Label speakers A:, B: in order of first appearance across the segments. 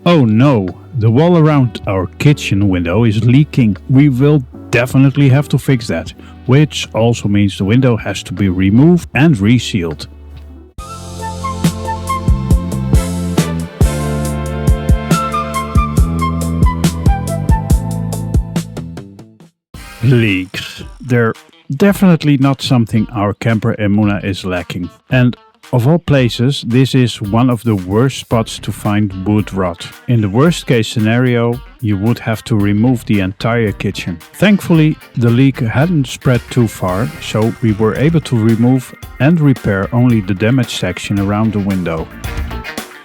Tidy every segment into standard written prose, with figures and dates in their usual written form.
A: Oh no, the wall around our kitchen window is leaking. We will definitely have to fix that, which also means the window has to be removed and resealed. Leaks. They're definitely not something our camper Emunah is lacking. And of all places, this is one of the worst spots to find wood rot. In the worst case scenario, you would have to remove the entire kitchen. Thankfully, the leak hadn't spread too far, so we were able to remove and repair only the damaged section around the window.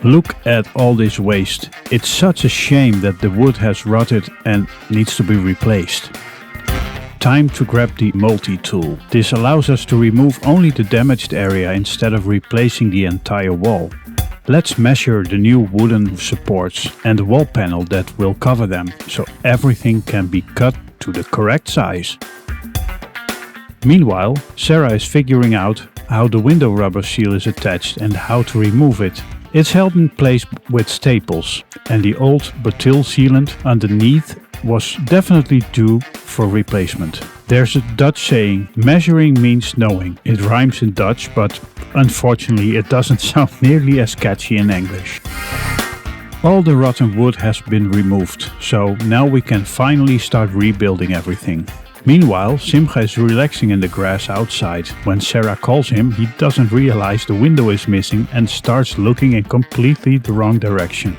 A: Look at all this waste. It's such a shame that the wood has rotted and needs to be replaced. Time to grab the multi-tool. This allows us to remove only the damaged area instead of replacing the entire wall. Let's measure the new wooden supports and the wall panel that will cover them, so everything can be cut to the correct size. Meanwhile, Sarah is figuring out how the window rubber seal is attached and how to remove it. It's held in place with staples, and the old butyl sealant underneath was definitely due for replacement. There's a Dutch saying, measuring means knowing. It rhymes in Dutch, but unfortunately it doesn't sound nearly as catchy in English. All the rotten wood has been removed, so now we can finally start rebuilding everything. Meanwhile, Simcha is relaxing in the grass outside. When Sarah calls him, he doesn't realize the window is missing and starts looking in completely the wrong direction.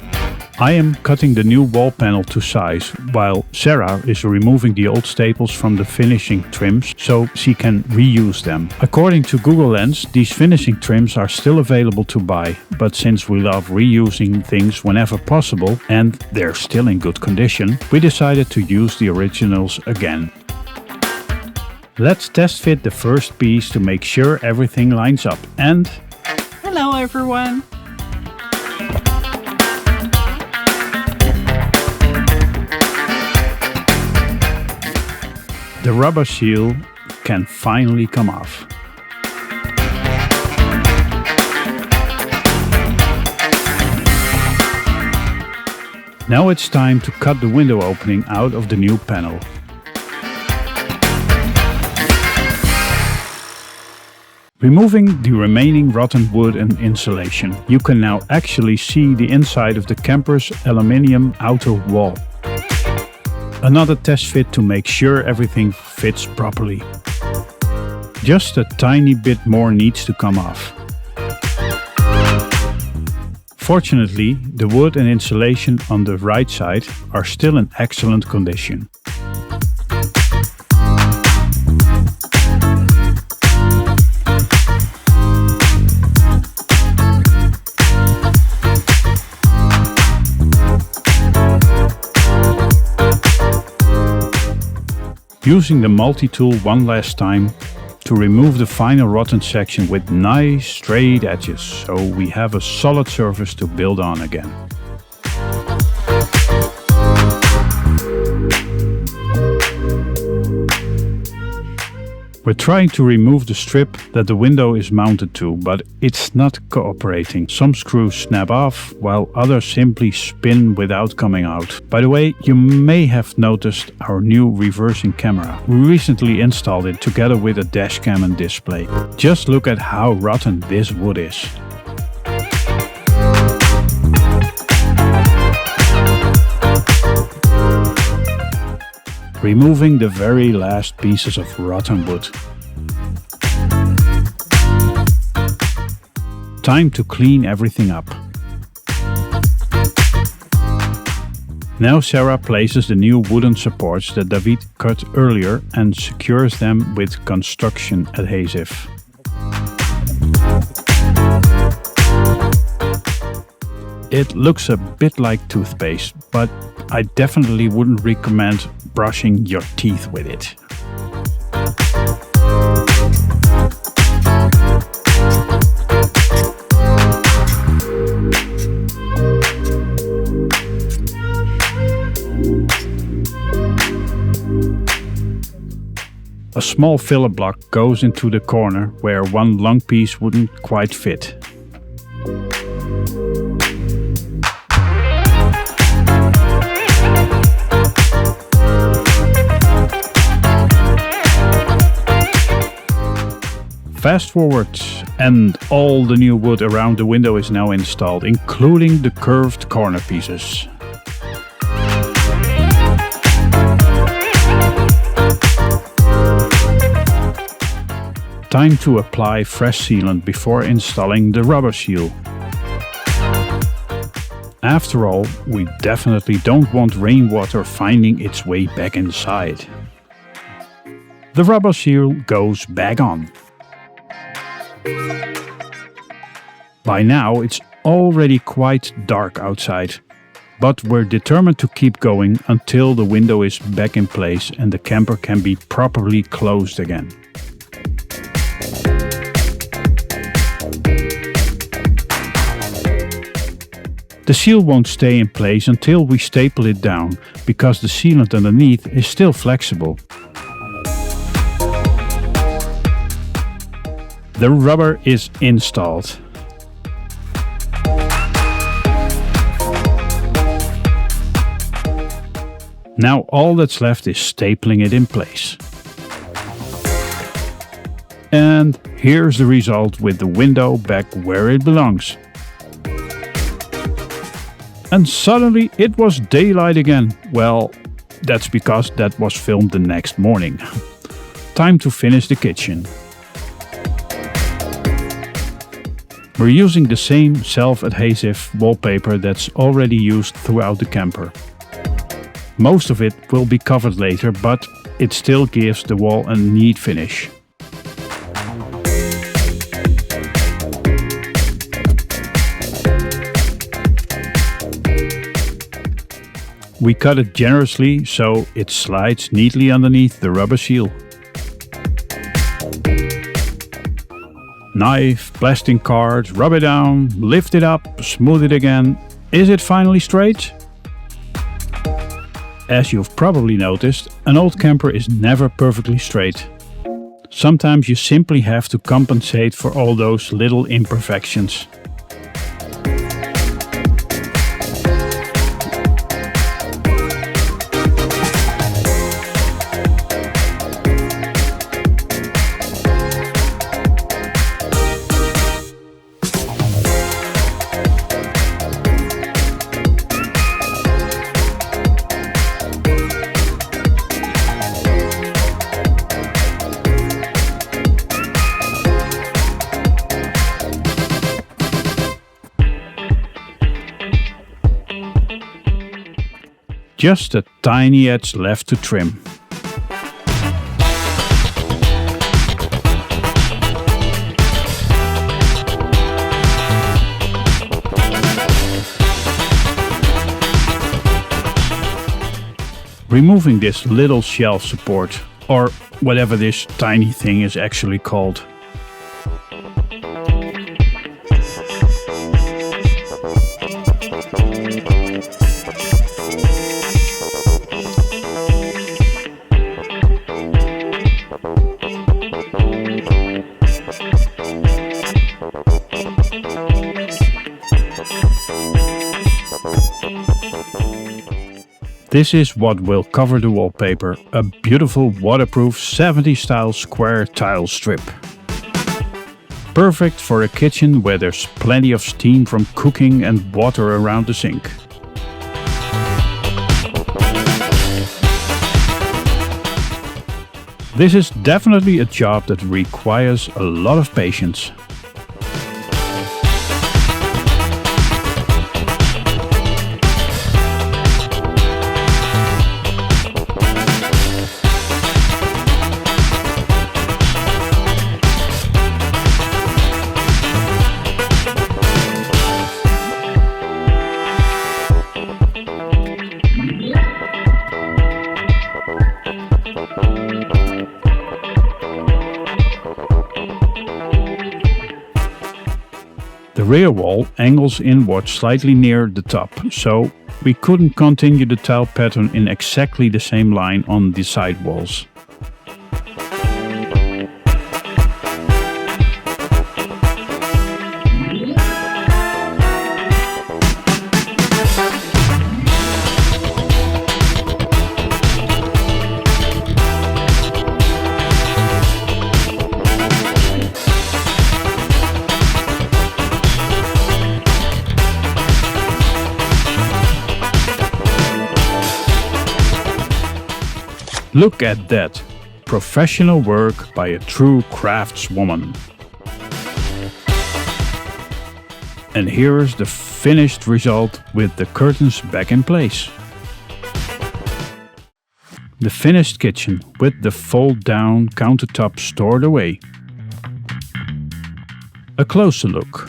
A: I am cutting the new wall panel to size, while Sarah is removing the old staples from the finishing trims so she can reuse them. According to Google Lens, these finishing trims are still available to buy, but since we love reusing things whenever possible and they're still in good condition, we decided to use the originals again. Let's test fit the first piece to make sure everything lines up. And
B: hello everyone!
A: the rubber seal can finally come off. Now it's time to cut the window opening out of the new panel. Removing the remaining rotten wood and insulation, you can now actually see the inside of the camper's aluminium outer wall. Another test fit to make sure everything fits properly. Just a tiny bit more needs to come off. Fortunately, the wood and insulation on the right side are still in excellent condition. Using the multi-tool one last time to remove the final rotten section with nice straight edges, so we have a solid surface to build on again. We're trying to remove the strip that the window is mounted to, but it's not cooperating. Some screws snap off, while others simply spin without coming out. By the way, you may have noticed our new reversing camera. We recently installed it together with a dashcam and display. Just look at how rotten this wood is. Removing the very last pieces of rotten wood. Time to clean everything up. Now Sarah places the new wooden supports that David cut earlier and secures them with construction adhesive. It looks a bit like toothpaste, but I definitely wouldn't recommend brushing your teeth with it. A small filler block goes into the corner where one long piece wouldn't quite fit. Fast forward, and all the new wood around the window is now installed, including the curved corner pieces. Time to apply fresh sealant before installing the rubber seal. After all, we definitely don't want rainwater finding its way back inside. The rubber seal goes back on. By now it's already quite dark outside, but we're determined to keep going until the window is back in place and the camper can be properly closed again. The seal won't stay in place until we staple it down, because the sealant underneath is still flexible. The rubber is installed. Now all that's left is stapling it in place. And here's the result with the window back where it belongs. And suddenly it was daylight again. Well, that's because that was filmed the next morning. Time to finish the kitchen. We're using the same self-adhesive wallpaper that's already used throughout the camper. Most of it will be covered later, but it still gives the wall a neat finish. We cut it generously so it slides neatly underneath the rubber seal. Knife, plastic card, rub it down, lift it up, smooth it again. Is it finally straight? As you've probably noticed, an old camper is never perfectly straight. Sometimes you simply have to compensate for all those little imperfections. Just a tiny edge left to trim. Removing this little shelf support, or whatever this tiny thing is actually called. This is what will cover the wallpaper, a beautiful waterproof 70s style square tile strip. Perfect for a kitchen where there's plenty of steam from cooking and water around the sink. This is definitely a job that requires a lot of patience. The rear wall angles inward slightly near the top, so we couldn't continue the tile pattern in exactly the same line on the side walls. Look at that! Professional work by a true craftswoman. And here's the finished result with the curtains back in place. The finished kitchen with the fold-down countertop stored away. A closer look.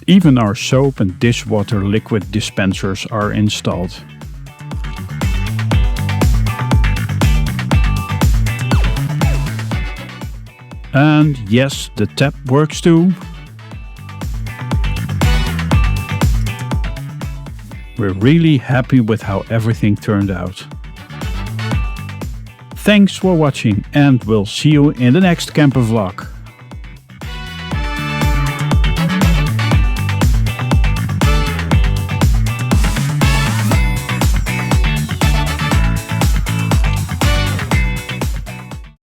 A: Even our soap and dishwater liquid dispensers are installed. And yes, the tap works too. We're really happy with how everything turned out. Thanks for watching and we'll see you in the next camper vlog.